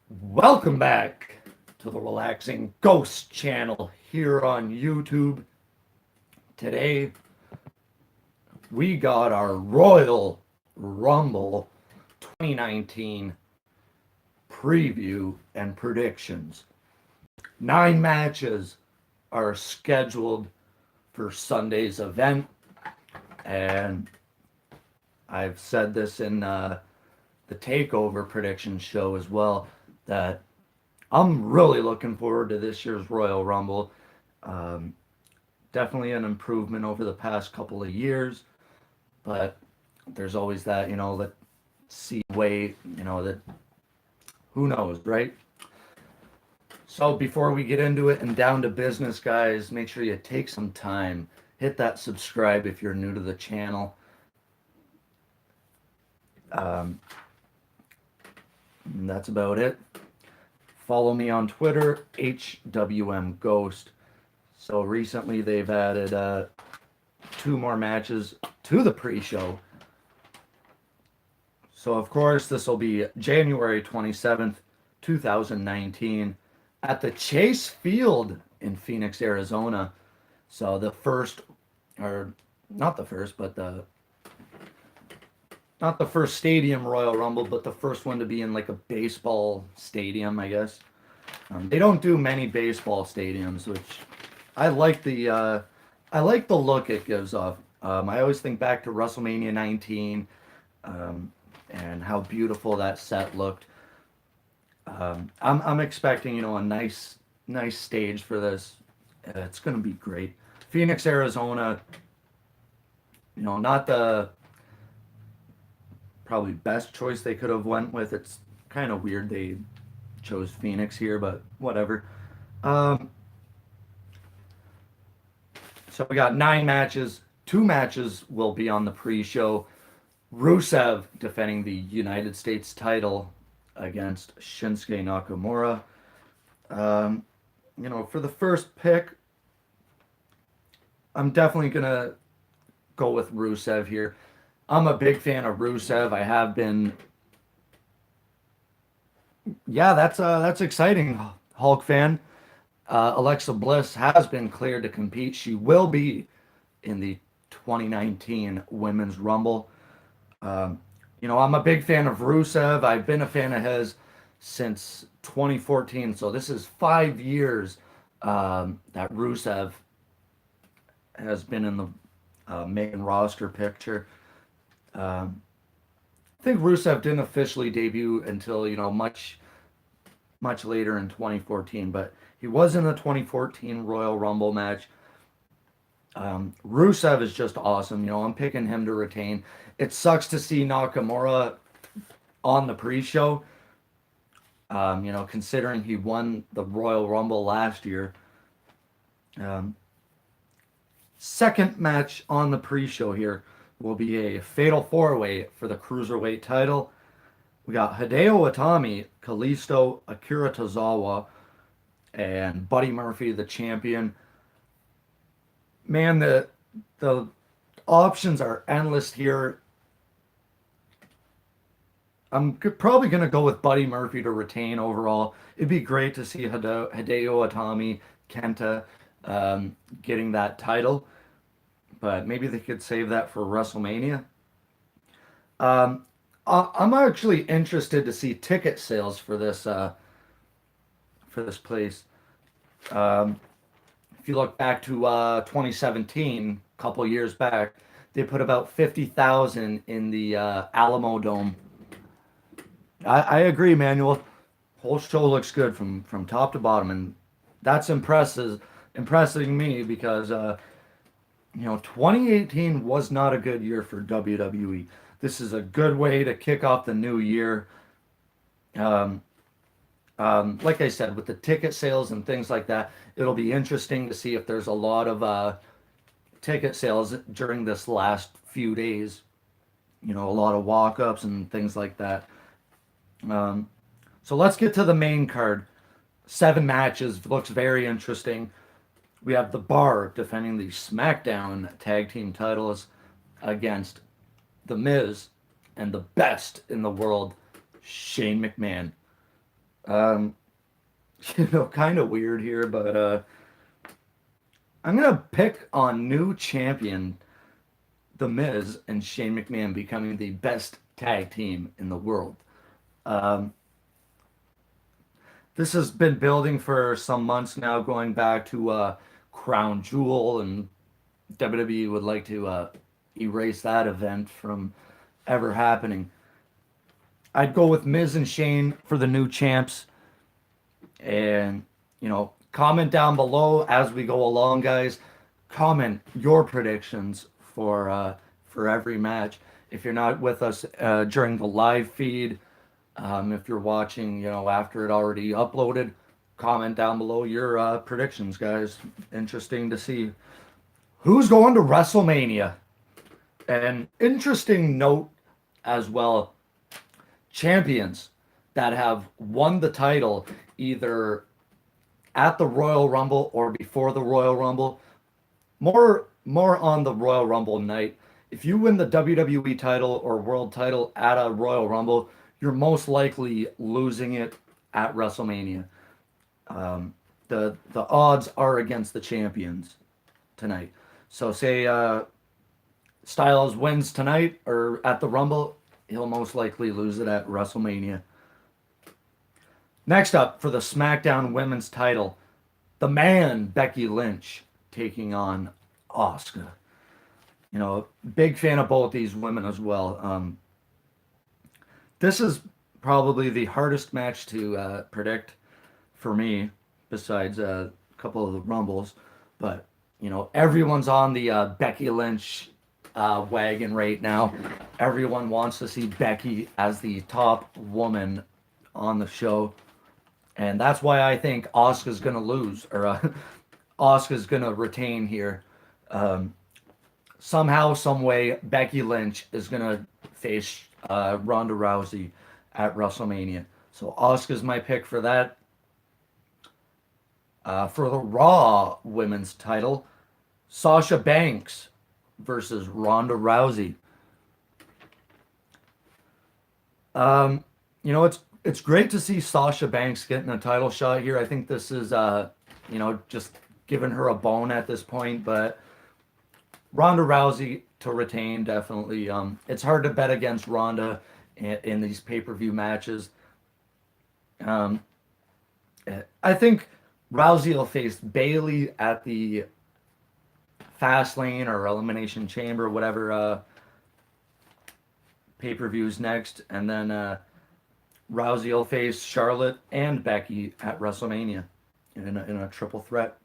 Welcome back to the Relaxing Ghost channel here on YouTube. Today we got our Royal Rumble 2019 preview and predictions. 9 matches are scheduled for Sunday's event, and I've said this in the Takeover prediction show as well, that I'm really looking forward to this year's Royal Rumble. Um, Definitely an improvement over the past couple of years, but there's always that, that see wait, that who knows, right? So before we get into it and down to business, guys, make sure you take some time, hit that subscribe if you're new to the channel. And that's about it. Follow me on Twitter, HWMGhost. So recently they've added 2 more matches to the pre-show. So of course this will be January 27th, 2019 at the Chase Field in Phoenix, Arizona. So the first, or not the first, but not the first stadium Royal Rumble, but the first one to be in like a baseball stadium, I guess. They don't do many baseball stadiums, which I like the look it gives off. I always think back to WrestleMania 19 and how beautiful that set looked. I'm expecting a nice stage for this. It's gonna be great. Phoenix, Arizona. Not the probably best choice they could have went with. It's kind of weird they chose Phoenix here, but whatever. Um, so we got 9 matches. 2 matches will be on the pre-show. Rusev defending the United States title against Shinsuke Nakamura. For the first pick, I'm definitely gonna go with Rusev here. I'm a big fan of Rusev. I have been. Yeah, that's exciting, Hulk fan. Alexa Bliss has been cleared to compete. She will be in the 2019 Women's Rumble. I'm a big fan of Rusev. I've been a fan of his since 2014. So this is 5 years that Rusev has been in the main roster picture. I think Rusev didn't officially debut until much later in 2014, but he was in the 2014 Royal Rumble match. Rusev is just awesome. I'm picking him to retain. It sucks to see Nakamura on the pre-show. Considering he won the Royal Rumble last year. Second match on the pre-show here will be a fatal 4-way for the Cruiserweight title. We got Hideo Itami, Kalisto, Akira Tozawa, and Buddy Murphy, the champion. Man, the options are endless here. I'm probably going to go with Buddy Murphy to retain overall. It'd be great to see Hideo Itami, Kenta getting that title, but maybe they could save that for WrestleMania. I'm actually interested to see ticket sales for this place. If you look back to 2017, a couple years back, they put about 50,000 in the Alamo Dome. I agree, Manuel. Whole show looks good from top to bottom, and that's impressing me because 2018 was not a good year for WWE. This is a good way to kick off the new year. Like I said, with the ticket sales and things like that, it'll be interesting to see if there's a lot of ticket sales during this last few days. A lot of walk-ups and things like that. So let's get to the main card. 7 matches, looks very interesting. We have The Bar defending the SmackDown Tag Team titles against The Miz and the best in the world, Shane McMahon. Um, kind of weird here, but I'm gonna pick on new champion, The Miz and Shane McMahon becoming the best tag team in the world. Um, this has been building for some months now, going back to Crown Jewel, and WWE would like to erase that event from ever happening. I'd go with Miz and Shane for the new champs, and comment down below as we go along, guys. Comment your predictions for every match. If you're not with us during the live feed, if you're watching, after it already uploaded, comment down below your predictions, guys. Interesting to see who's going to WrestleMania. An interesting note as well, champions that have won the title either at the Royal Rumble or before the Royal Rumble. More on the Royal Rumble night. If you win the WWE title or world title at a Royal Rumble, you're most likely losing it at WrestleMania. The odds are against the champions tonight. So say Styles wins tonight or at the Rumble, he'll most likely lose it at WrestleMania. Next up for the SmackDown Women's title, the man Becky Lynch taking on Asuka. Big fan of both these women as well. This is probably the hardest match to predict for me, besides a couple of the Rumbles. But, everyone's on the Becky Lynch wagon right now. Everyone wants to see Becky as the top woman on the show. And that's why I think Asuka's going to lose, or Asuka's going to retain here. Somehow, some way, Becky Lynch is going to face Ronda Rousey at WrestleMania. So Asuka's my pick for that. For the Raw Women's title, Sasha Banks versus Ronda Rousey. It's great to see Sasha Banks getting a title shot here. I think this is just giving her a bone at this point, but Ronda Rousey to retain, definitely. It's hard to bet against Ronda in these pay-per-view matches. I think Rousey will face Bayley at the Fastlane or Elimination Chamber, whatever pay-per-views next, and then Rousey will face Charlotte and Becky at WrestleMania in a triple threat.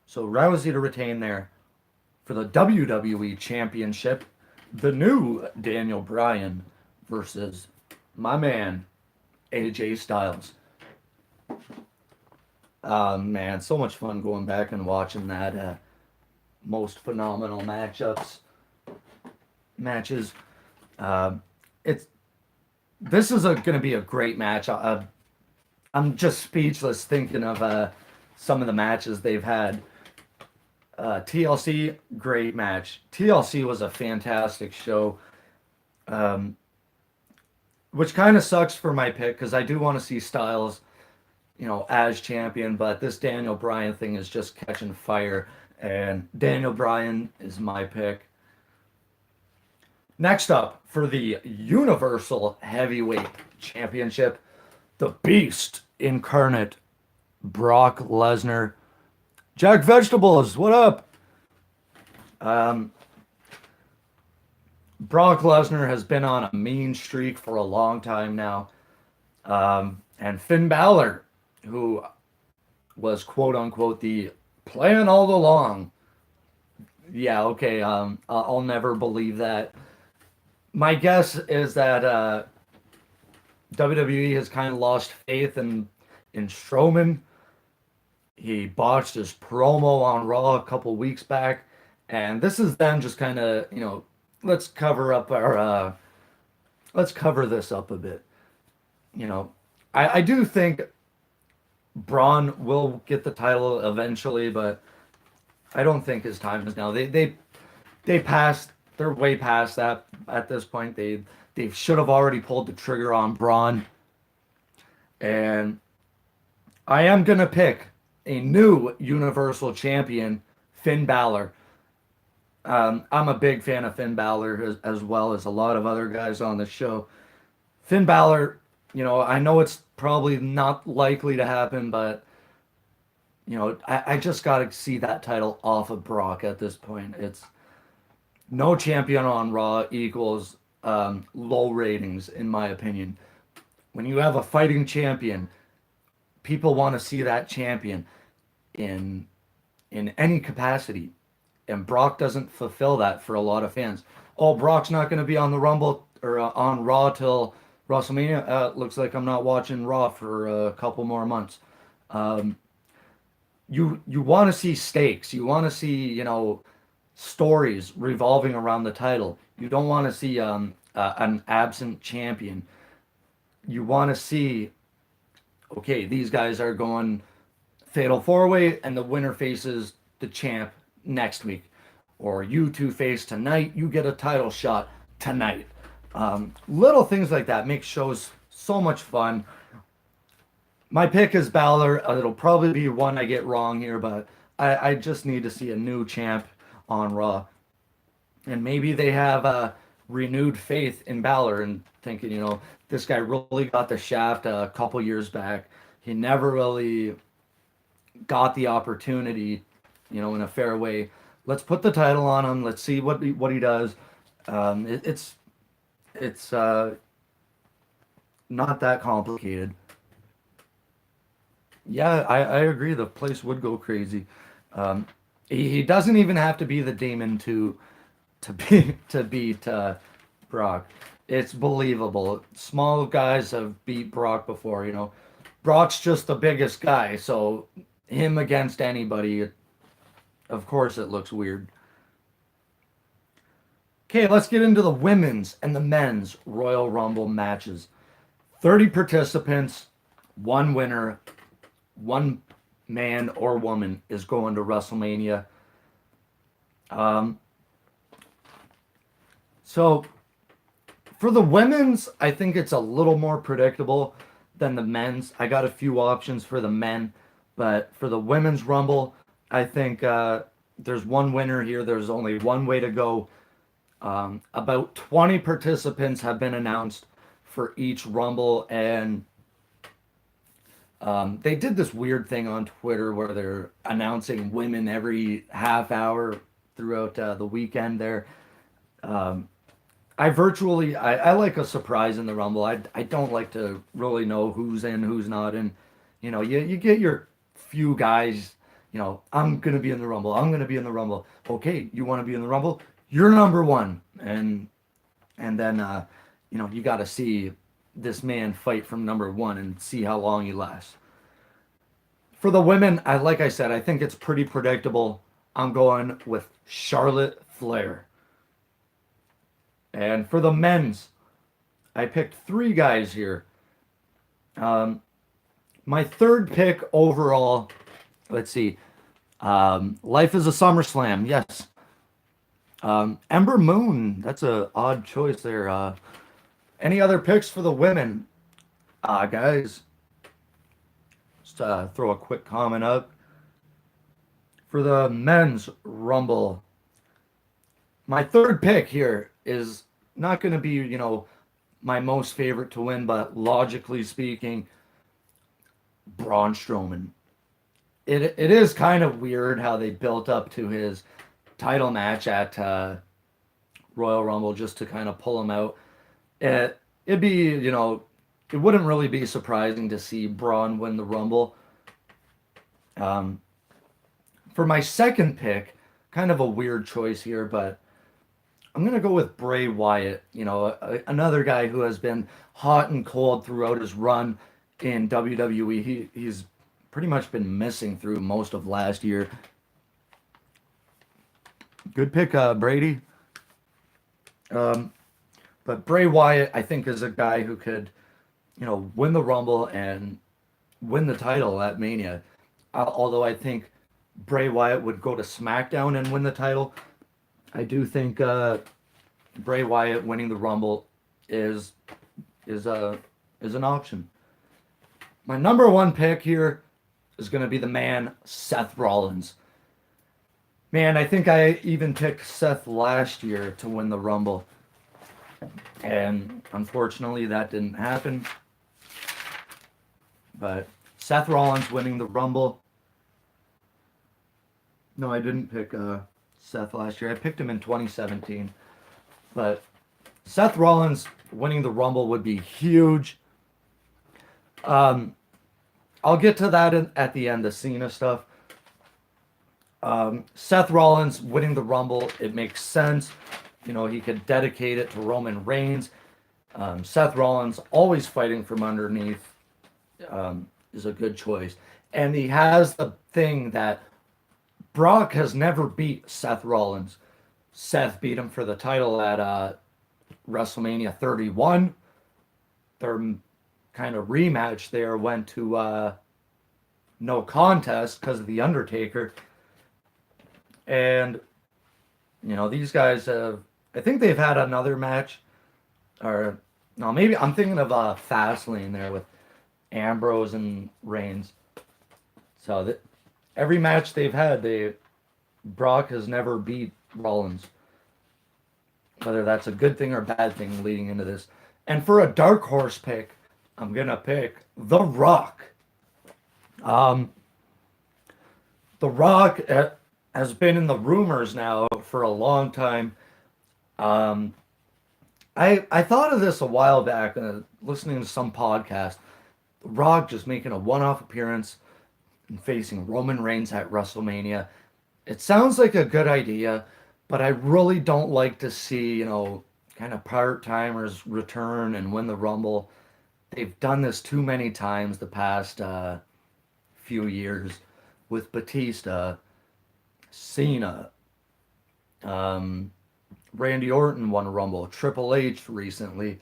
So Rousey to retain there. For the WWE Championship, the new Daniel Bryan versus my man, AJ Styles. Man, so much fun going back and watching that most phenomenal matches. This is going to be a great match. I'm just speechless thinking of some of the matches they've had. TLC, great match. TLC was a fantastic show, which kind of sucks for my pick because I do want to see Styles, as champion, but this Daniel Bryan thing is just catching fire, and Daniel Bryan is my pick. Next up for the Universal Heavyweight Championship, the Beast incarnate, Brock Lesnar. Jack Vegetables, what up? Brock Lesnar has been on a mean streak for a long time now. And Finn Balor, who was quote unquote the plan all along. Yeah, okay, I'll never believe that. My guess is that WWE has kind of lost faith in Strowman. He botched his promo on Raw a couple weeks back, and this is them just kind of, let's cover this up a bit. I do think Braun will get the title eventually, but I don't think his time is now. They passed. They're way past that at this point. They should have already pulled the trigger on Braun, and I am going to pick a new Universal Champion, Finn Balor. I'm a big fan of Finn Balor as well as a lot of other guys on the show. Finn Balor, I know it's probably not likely to happen, but I just got to see that title off of Brock at this point. It's no champion on Raw equals low ratings, in my opinion. When you have a fighting champion, people want to see that champion in any capacity, and Brock doesn't fulfill that for a lot of fans. Oh, Brock's not going to be on the Rumble or on Raw till WrestleMania. Looks like I'm not watching Raw for a couple more months. Um, you want to see stakes. You want to see stories revolving around the title. You don't want to see an absent champion. You want to see, okay, these guys are going fatal four way, and the winner faces the champ next week, or you two face tonight. You get a title shot tonight. Little things like that make shows so much fun. My pick is Balor. It'll probably be one I get wrong here, but I just need to see a new champ on Raw. And maybe they have renewed faith in Balor and thinking, this guy really got the shaft a couple years back. He never really got the opportunity, in a fair way. Let's put the title on him. Let's see what he does. It's not that complicated. Yeah, I agree. The place would go crazy. Um, he doesn't even have to be the demon to beat Brock. It's believable. Small guys have beat Brock before. Brock's just the biggest guy, so him against anybody, of course, it looks weird. Okay, let's get into the women's and the men's Royal Rumble matches. 30 participants, one winner, one man or woman is going to WrestleMania. Um, so for the women's, I think it's a little more predictable than the men's. I got a few options for the men, but for the women's Rumble, I think there's one winner here. There's only one way to go. About 20 participants have been announced for each Rumble, and they did this weird thing on Twitter where they're announcing women every half hour throughout the weekend there. Um, I like a surprise in the Rumble. I don't like to really know who's in, who's not in. You get your few guys, I'm gonna be in the Rumble. I'm gonna be in the Rumble. Okay, you want to be in the Rumble? You're number one, and then you got to see this man fight from number one and see how long he lasts. For the women, like I said, I think it's pretty predictable. I'm going with Charlotte Flair. And for the men's, I picked three guys here. My third pick overall, let's see. Life is a SummerSlam. Yes. Ember Moon. That's a odd choice there. Any other picks for the women? Guys, just throw a quick comment up. For the men's Rumble, my third pick here is not going to be, my most favorite to win, but logically speaking, Braun Strowman. It is kind of weird how they built up to his title match at Royal Rumble just to kind of pull him out. It'd be, it wouldn't really be surprising to see Braun win the Rumble. For my second pick, kind of a weird choice here, but I'm going to go with Bray Wyatt, another guy who has been hot and cold throughout his run in WWE. He's pretty much been missing through most of last year. Good pick, Brady. But Bray Wyatt, I think, is a guy who could, win the Rumble and win the title at Mania. Although I think Bray Wyatt would go to SmackDown and win the title, I do think Bray Wyatt winning the Rumble is an option. My number one pick here, is going to be the man, Seth Rollins. Man, I think I even picked Seth last year to win the Rumble. And unfortunately, that didn't happen. But Seth Rollins winning the Rumble. No, I didn't pick Seth last year. I picked him in 2017. But Seth Rollins winning the Rumble would be huge. Um, I'll get to that at the end, the Cena stuff. Seth Rollins winning the Rumble, it makes sense. You know, he could dedicate it to Roman Reigns. Seth Rollins, always fighting from underneath, is a good choice. And he has the thing that Brock has never beat Seth Rollins. Seth beat him for the title at WrestleMania 31. Their kind of rematch there went to no contest because of The Undertaker. And, you know, these guys have, I think they've had another match. Or, no, maybe I'm thinking of Fastlane there with Ambrose and Reigns. So that every match they've had, Brock has never beat Rollins. Whether that's a good thing or bad thing leading into this. And for a dark horse pick, I'm gonna pick The Rock. Um, The Rock has been in the rumors now for a long time. Um, I thought of this a while back, listening to some podcast. The Rock just making a one-off appearance and facing Roman Reigns at WrestleMania. It sounds like a good idea, but I really don't like to see, you know, kind of part-timers return and win the Rumble. They've done this too many times the past few years with Batista, Cena, um, Randy Orton won a Rumble, Triple H recently.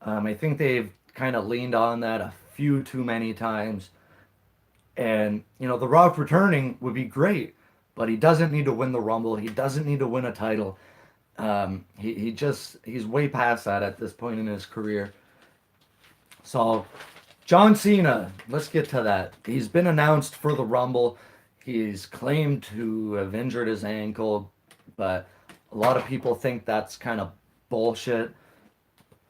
I think they've kind of leaned on that a few too many times. And, you know, The Rock returning would be great, but he doesn't need to win the Rumble. He doesn't need to win a title. He's way past that at this point in his career. So, John Cena, let's get to that. He's been announced for the Rumble. He's claimed to have injured his ankle, but a lot of people think that's kind of bullshit.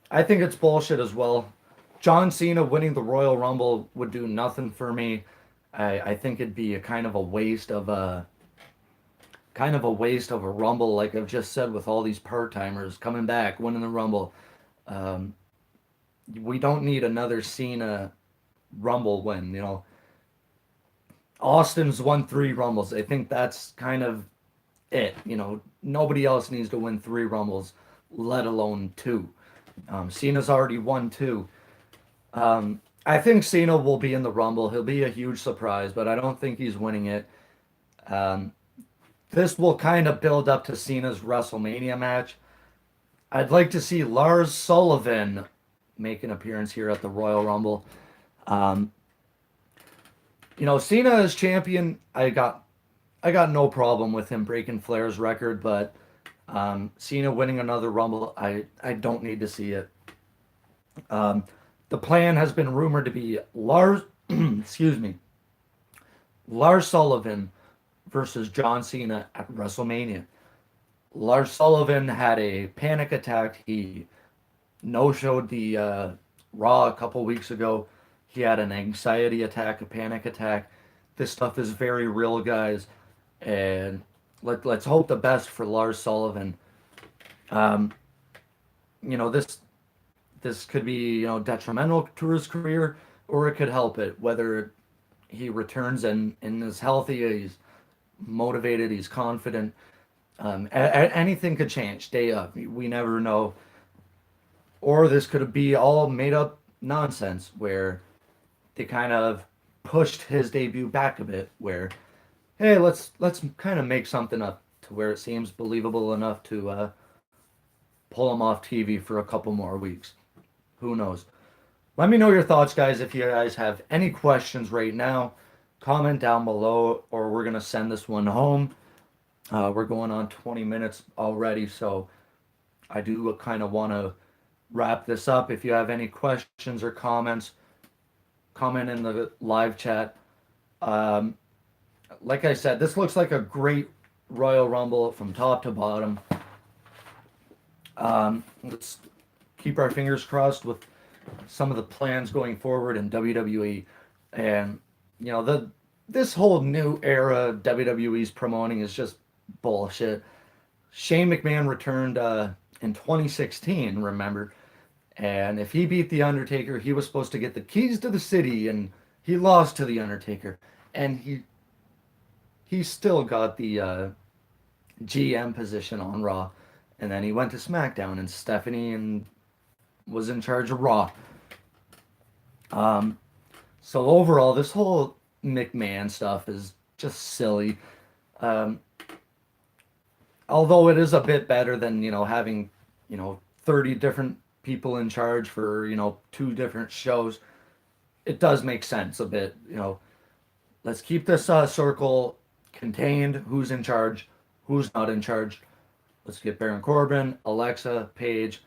I think it's bullshit as well. John Cena winning the Royal Rumble would do nothing for me. I think it'd be a kind of a waste of a Rumble, like I've just said, with all these part timers coming back, winning the Rumble. Um, we don't need another Cena Rumble win. You know, Austin's won 3 Rumbles. I think that's kind of it. You know, nobody else needs to win 3 Rumbles, let alone 2. Cena's already won 2. I think Cena will be in the Rumble. He'll be a huge surprise, but I don't think he's winning it. Um, this will kind of build up to Cena's WrestleMania match. I'd like to see Lars Sullivan make an appearance here at the Royal Rumble. Um, you know, Cena as champion, I got no problem with him breaking Flair's record, but Cena winning another Rumble, I don't need to see it. Um, the plan has been rumored to be Lars, excuse me, Lars Sullivan versus John Cena at WrestleMania. Lars Sullivan had a panic attack. He no-showed the Raw a couple weeks ago. He had an anxiety attack, a panic attack. This stuff is very real, guys, and let's hope the best for Lars Sullivan. Um, you know, this could be, you know, detrimental to his career, or it could help it. Whether he returns and is healthy, he's motivated, he's confident. Anything could change day of. We never know. Or this could be all made up nonsense where they kind of pushed his debut back a bit. Where, hey, let's kind of make something up to where it seems believable enough to pull him off TV for a couple more weeks. Who knows? Let me know your thoughts, guys. If you guys have any questions right now, comment down below, or we're gonna send this one home. We're going on 20 minutes already, so I do kind of want to wrap this up. If you have any questions or comments, comment in the live chat. Um, like I said, this looks like a great Royal Rumble from top to bottom. Let's keep our fingers crossed with some of the plans going forward in WWE. And the this whole new era WWE's promoting is just bullshit. Shane McMahon returned in 2016, remember? And if he beat The Undertaker, he was supposed to get the keys to the city, and he lost to The Undertaker. And he still got the GM position on Raw. And then he went to SmackDown, and Stephanie and was in charge of Raw. Um, so overall, this whole McMahon stuff is just silly. Um, although it is a bit better than having 30 different people in charge for two different shows. It does make sense a bit. Let's keep this circle contained. Who's in charge? Who's not in charge? Let's get Baron Corbin, Alexa, Paige,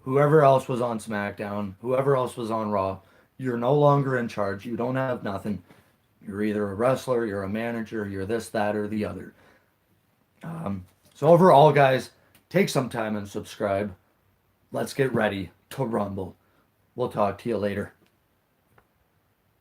whoever else was on SmackDown, whoever else was on Raw. You're no longer in charge. You don't have nothing. You're either a wrestler, you're a manager, you're this, that, or the other. So overall, guys, take some time and subscribe. Let's get ready to rumble. We'll talk to you later.